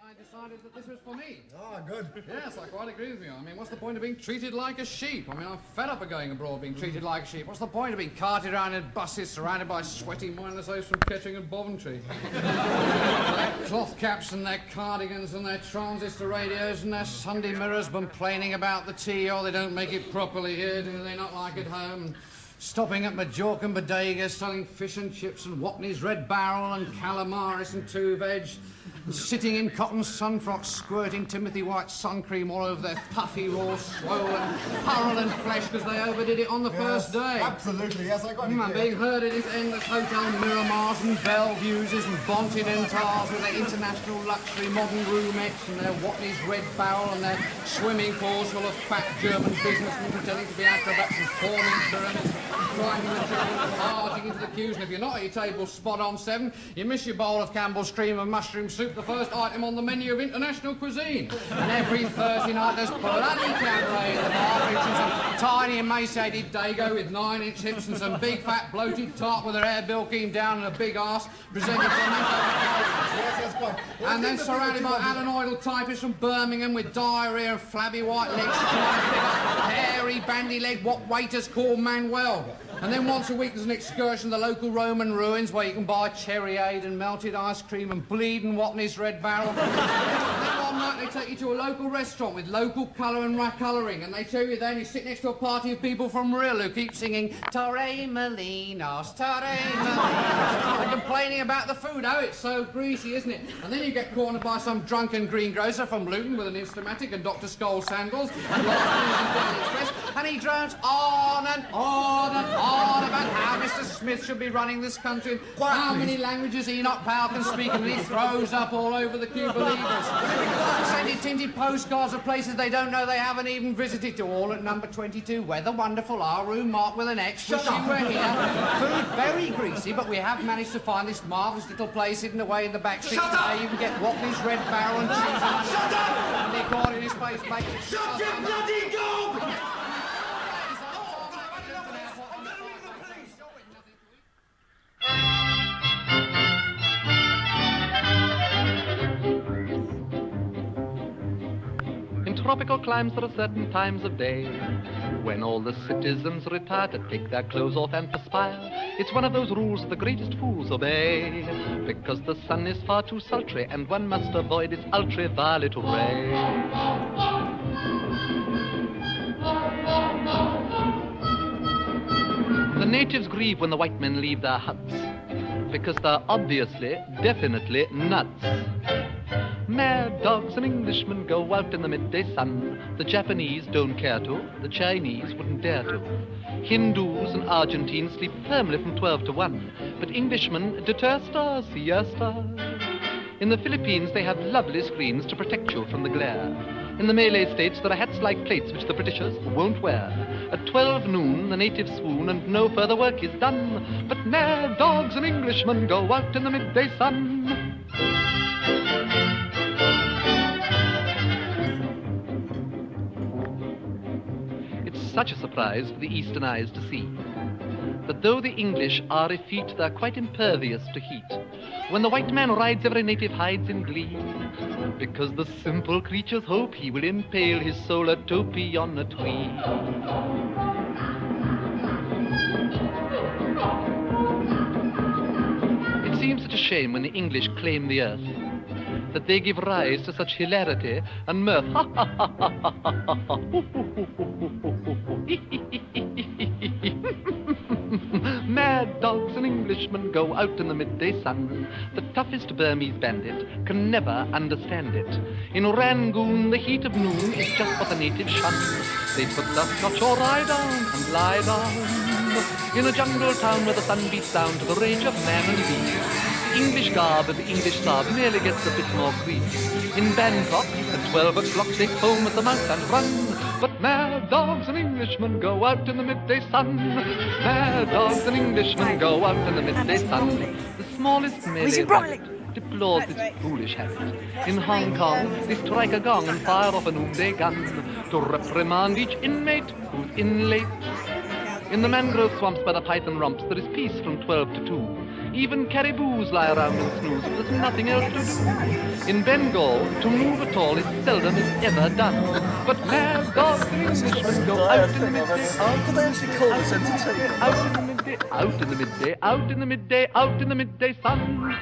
I decided that this was for me. Ah, good. Yes, I quite agree with you. I mean, what's the point of being treated like a sheep? I mean, I'm fed up of going abroad being treated like a sheep. What's the point of being carted around in buses surrounded by sweaty mindless oafs from Kettering and Boventry? Their cloth caps and their cardigans and their transistor radios and their Sunday mirrors complaining about the tea, or they don't make it properly here, do they not like it home? And stopping at Majorca and bodegas, selling fish and chips and Watney's Red Barrel and calamaris and two veg, and sitting in cotton sun frocks, squirting Timothy White sun cream all over their puffy, raw, swollen, purulent flesh because they overdid it on the first day. Absolutely, yes, I got it. And being herded into endless hotel Miramars and Bellevues and Bonted Entars with their international luxury modern roomettes and their Watney's Red Barrel and their swimming pools full of fat German businessmen pretending to be acrobats and forming pyramids, climbing the children, barging into the queues, and if you're not at your table spot on 7, you miss your bowl of Campbell's cream and mushroom soup, the first item on the menu of international cuisine. And every Thursday night there's bloody cabaret in the bar, featuring some tiny emaciated dago with 9-inch hips and some big fat bloated tart with her hair bilking down and a big arse presented from and then surrounded by adenoidal typists from Birmingham with diarrhea and flabby white legs trying to pick up hairy bandy-legged what waiters call Manuel. And then once a week there's an excursion to the local Roman ruins where you can buy cherryade and melted ice cream and bleeding Watney's Red Barrel. Then one night they take you to a local restaurant with local colour and colouring, and they tell you then you sit next to a party of people from Rill who keep singing Torre Molinos, Torre Molinos, and complaining about the food. Oh, it's so greasy, isn't it? And then you get cornered by some drunken greengrocer from Luton with an Instamatic and Dr. Scholl sandals and Express, and he drones on and on and on about how Mr. Smith should be running this country and how many languages Enoch Powell can speak, and he throws up all over the queue believers. Sending tinted postcards of places they don't know they haven't even visited to, all at number 22. Weather wonderful, our room marked with an X. Wishing we're here. Food very greasy, but we have managed to find this marvellous little place hidden away in the back street where you can get Watney's Red Barrel and cheese. Shut up! And the accordionist place makes it. Shut your bloody gob! In tropical climes there are certain times of day when all the citizens retire to take their clothes off and perspire. It's one of those rules the greatest fools obey, because the sun is far too sultry and one must avoid its ultraviolet ray. The natives grieve when the white men leave their huts, because they're obviously, definitely nuts. Mad dogs and Englishmen go out in the midday sun. The Japanese don't care to, the Chinese wouldn't dare to. Hindus and Argentines sleep firmly from 12 to 1, but Englishmen deter stars, siesta. In the Philippines they have lovely screens to protect you from the glare. In the Malay states there are hats like plates which the Britishers won't wear. At 12 noon the natives swoon and no further work is done, but mad dogs and Englishmen go out in the midday sun. Such a surprise for the eastern eyes to see that though the English are effete, they're quite impervious to heat. When the white man rides, every native hides in glee, because the simple creatures hope he will impale his solar topee on a tree. It seems such a shame when the English claim the earth, that they give rise to such hilarity and mirth. Mad dogs and Englishmen go out in the midday sun. The toughest Burmese bandit can never understand it. In Rangoon, the heat of noon is just what the natives shun. They put the Scotch or rye down and lie down in a jungle town where the sun beats down to the rage of man and beast. The English garb and the English sob merely gets a bit more crease. In Bangkok, at 12 o'clock they foam at the mouth and run. But mad dogs and Englishmen go out in the midday sun. Mad dogs and Englishmen go out in the midday sun. The smallest Malay rabbit deplores this foolish habit. In Hong Kong, they strike a gong and fire off a noonday gun to reprimand each inmate who's in late. In the mangrove swamps by the python romps, there is peace from 12 to 2. Even caribous lie around and snooze if there's nothing else to do. In Bengal, to move at all is seldom if ever done. But mad dogs and Englishmen go out in the midday, Could they actually call this entertainment? out in the midday, out in the midday, out in the midday, out in the midday sun.